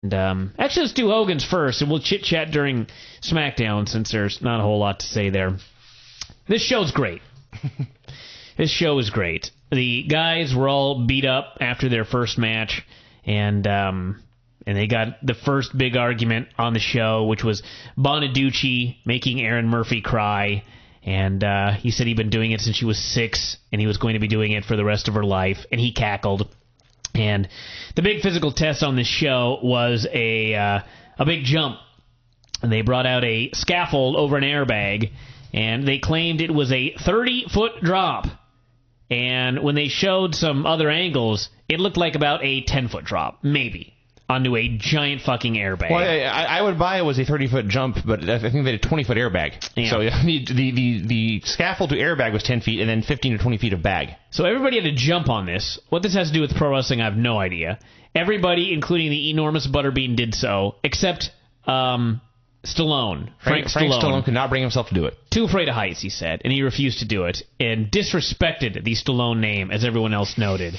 And, actually, let's do Hogan's first, and we'll chit-chat during SmackDown since there's not a whole lot to say there. This show's great. This show is great. The guys were all beat up after their first match, and they got the first big argument on the show, which was Bonaducci making Aaron Murphy cry. And he said he'd been doing it since she was 6, and he was going to be doing it for the rest of her life, and he cackled. And the big physical test on this show was a big jump. And they brought out a scaffold over an airbag, and they claimed it was a 30-foot drop. And when they showed some other angles, it looked like about a 10-foot drop, maybe, onto a giant fucking airbag. Well, I would buy it was a 30-foot jump, but I think they had a 20-foot airbag. Yeah. So the scaffold to airbag was 10 feet, and then 15 to 20 feet of bag. So everybody had to jump on this. What this has to do with pro wrestling, I have no idea. Everybody, including the enormous Butterbean, did so, except Stallone. Frank Stallone could not bring himself to do it. Too afraid of heights, he said, and he refused to do it, and disrespected the Stallone name, as everyone else noted.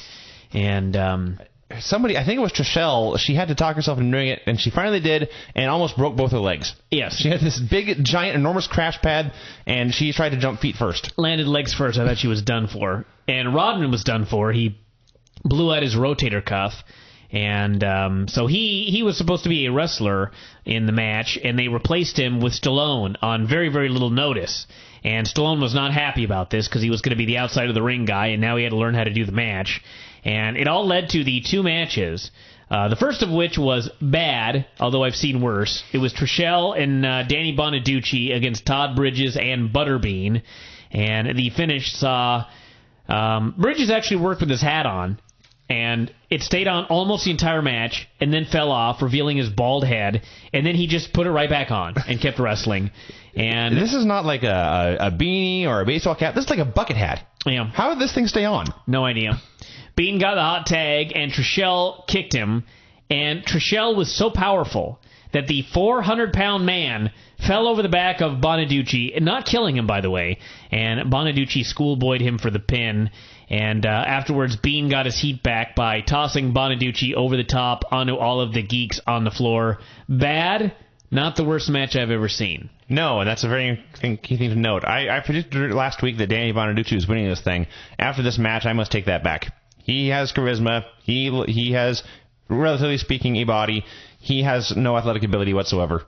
And somebody, I think it was Trishelle, she had to talk herself into doing it, and she finally did, and almost broke both her legs. Yes. She had this big, giant, enormous crash pad, and she tried to jump feet first. Landed legs first. I thought she was done for. And Rodman was done for. He blew out his rotator cuff. And so he was supposed to be a wrestler in the match, and they replaced him with Stallone on very, very little notice. And Stallone was not happy about this because he was going to be the outside of the ring guy, and now he had to learn how to do the match. And it all led to the 2 matches, the first of which was bad, although I've seen worse. It was Trishelle and Danny Bonaducci against Todd Bridges and Butterbean. And the finish saw Bridges actually worked with his hat on. And it stayed on almost the entire match, and then fell off, revealing his bald head, and then he just put it right back on and kept wrestling. And this is not like a beanie or a baseball cap. This is like a bucket hat. Yeah. How did this thing stay on? No idea. Bean got the hot tag, and Trishelle kicked him, and Trishelle was so powerful that the 400-pound man fell over the back of Bonaducci, not killing him, by the way, and Bonaducci schoolboyed him for the pin. And afterwards, Bean got his heat back by tossing Bonaducci over the top onto all of the geeks on the floor. Bad, not the worst match I've ever seen. No, and that's a very key thing to note. I predicted last week that Danny Bonaducci was winning this thing. After this match, I must take that back. He has charisma. He has, relatively speaking, a body. He has no athletic ability whatsoever.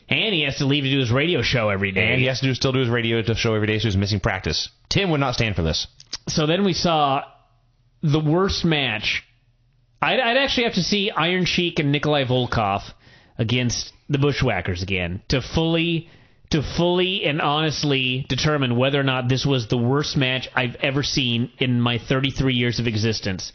And he has to leave to do his radio show every day. And he has to still do his radio show every day, so he's missing practice. Tim would not stand for this. So then we saw the worst match. I'd actually have to see Iron Sheik and Nikolai Volkov against the Bushwhackers again to fully and honestly determine whether or not this was the worst match I've ever seen in my 33 years of existence.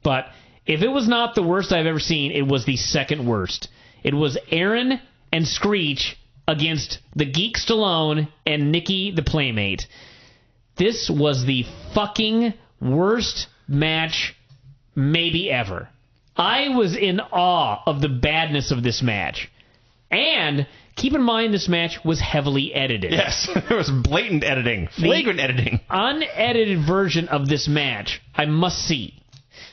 But if it was not the worst I've ever seen, it was the second worst. It was Aaron and Screech against the Geek Stallone and Nikki the Playmate. This was the fucking worst match maybe ever. I was in awe of the badness of this match. And keep in mind this match was heavily edited. Yes, there was blatant editing, flagrant editing. Unedited version of this match I must see.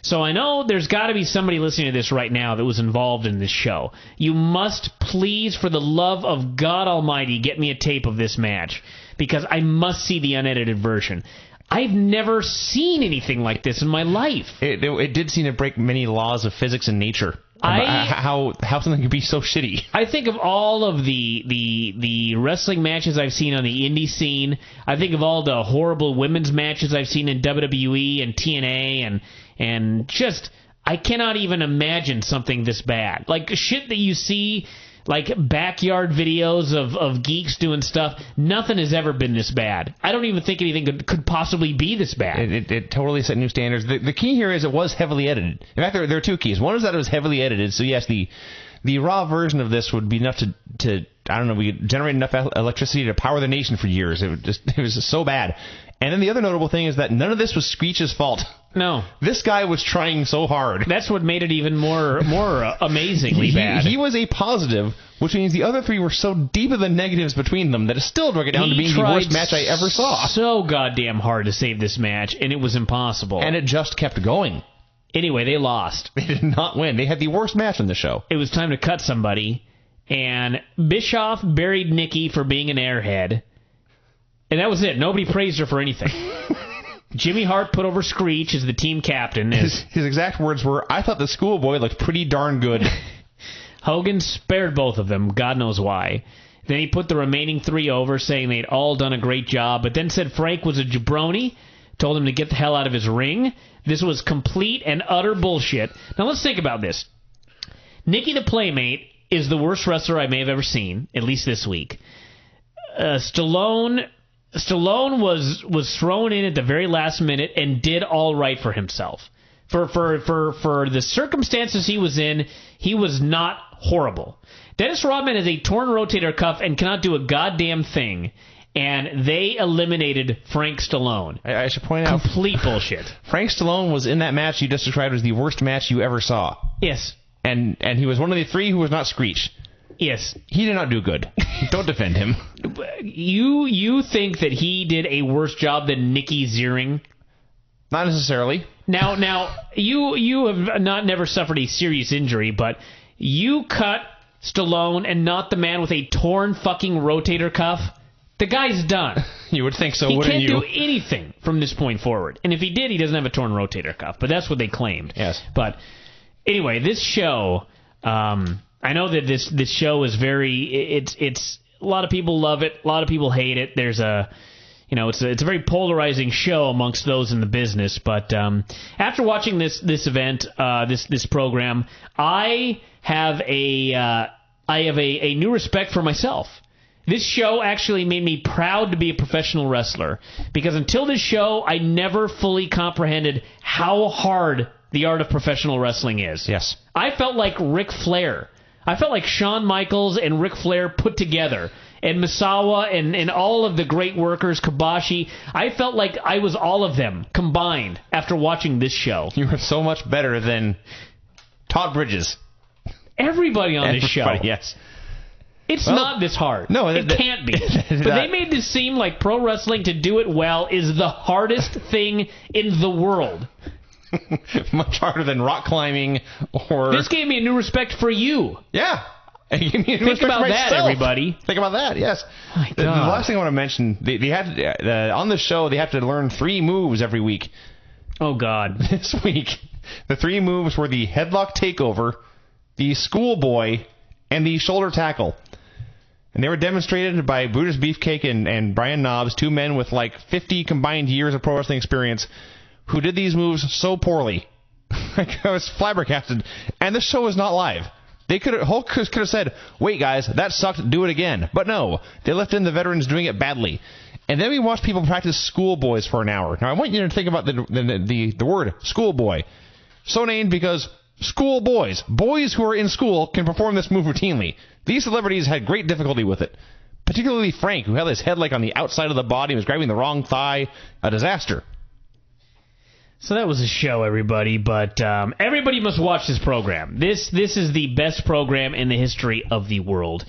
So I know there's got to be somebody listening to this right now that was involved in this show. You must please, for the love of God Almighty, get me a tape of this match, because I must see the unedited version. I've never seen anything like this in my life. It did seem to break many laws of physics and nature. How something could be so shitty. I think of all of the wrestling matches I've seen on the indie scene. I think of all the horrible women's matches I've seen in WWE and TNA, and just, I cannot even imagine something this bad. Like shit that you see, like backyard videos of geeks doing stuff. Nothing has ever been this bad. I don't even think anything could possibly be this bad. It totally set new standards. The key here is it was heavily edited. In fact, there are 2 keys. One is that it was heavily edited. So yes, the raw version of this would be enough to I don't know, we could generate enough electricity to power the nation for years. It was just so bad. And then the other notable thing is that none of this was Screech's fault. No. This guy was trying so hard. That's what made it even more amazingly bad. He was a positive, which means the other 3 were so deep in the negatives between them that it still drug it down to being the worst match I ever saw. So goddamn hard to save this match, and it was impossible. And it just kept going. Anyway, they lost. They did not win. They had the worst match on the show. It was time to cut somebody, and Bischoff buried Nikki for being an airhead, and that was it. Nobody praised her for anything. Jimmy Hart put over Screech as the team captain. His exact words were, "I thought the schoolboy looked pretty darn good." Hogan spared both of them, God knows why. Then he put the remaining 3 over, saying they'd all done a great job, but then said Frank was a jabroni, told him to get the hell out of his ring. This was complete and utter bullshit. Now let's think about this. Nikki the Playmate is the worst wrestler I may have ever seen, at least this week. Stallone was thrown in at the very last minute and did all right for himself. For the circumstances he was in, he was not horrible. Dennis Rodman has a torn rotator cuff and cannot do a goddamn thing. And they eliminated Frank Stallone. I should point out, complete bullshit. Frank Stallone was in that match you just described as the worst match you ever saw. Yes. And he was one of the 3 who was not Screech. Yes. He did not do good. Don't defend him. You think that he did a worse job than Nikki Ziering? Not necessarily. Now you have never suffered a serious injury, but you cut Stallone and not the man with a torn fucking rotator cuff. The guy's done. You would think so, wouldn't you? He can't do anything from this point forward. And if he did, he doesn't have a torn rotator cuff. But that's what they claimed. Yes. But anyway, this show, I know that this show is it's a lot of people love it. A lot of people hate it. There's it's a very polarizing show amongst those in the business. But after watching this event, this program, I have a new respect for myself. This show actually made me proud to be a professional wrestler, because until this show, I never fully comprehended how hard the art of professional wrestling is. Yes. I felt like Ric Flair. I felt like Shawn Michaels and Ric Flair put together, and Misawa and all of the great workers, Kobashi. I felt like I was all of them combined after watching this show. You were so much better than Todd Bridges. Everybody on this show. Yes. It's not this hard. No, it can't be. But they made this seem like pro wrestling, to do it well, is the hardest thing in the world. Much harder than rock climbing or... This gave me a new respect for you. Yeah. Think about that, everybody. Think about that, yes. My the God. last thing I want to mention, they had on the show, they have to learn 3 moves every week. Oh, God. This week, the 3 moves were the headlock takeover, the schoolboy, and the shoulder tackle. And they were demonstrated by Brutus Beefcake and Brian Knobbs, 2 men with like 50 combined years of pro wrestling experience, who did these moves so poorly. I was flabbergasted. And this show is not live. Hulk could have said, "Wait, guys, that sucked, do it again." But no, they left in the veterans doing it badly. And then we watched people practice schoolboys for an hour. Now, I want you to think about the word schoolboy. So named because schoolboys, boys who are in school, can perform this move routinely. These celebrities had great difficulty with it. Particularly Frank, who had his head like on the outside of the body and was grabbing the wrong thigh. A disaster. So that was a show, everybody, but everybody must watch this program. This is the best program in the history of the world.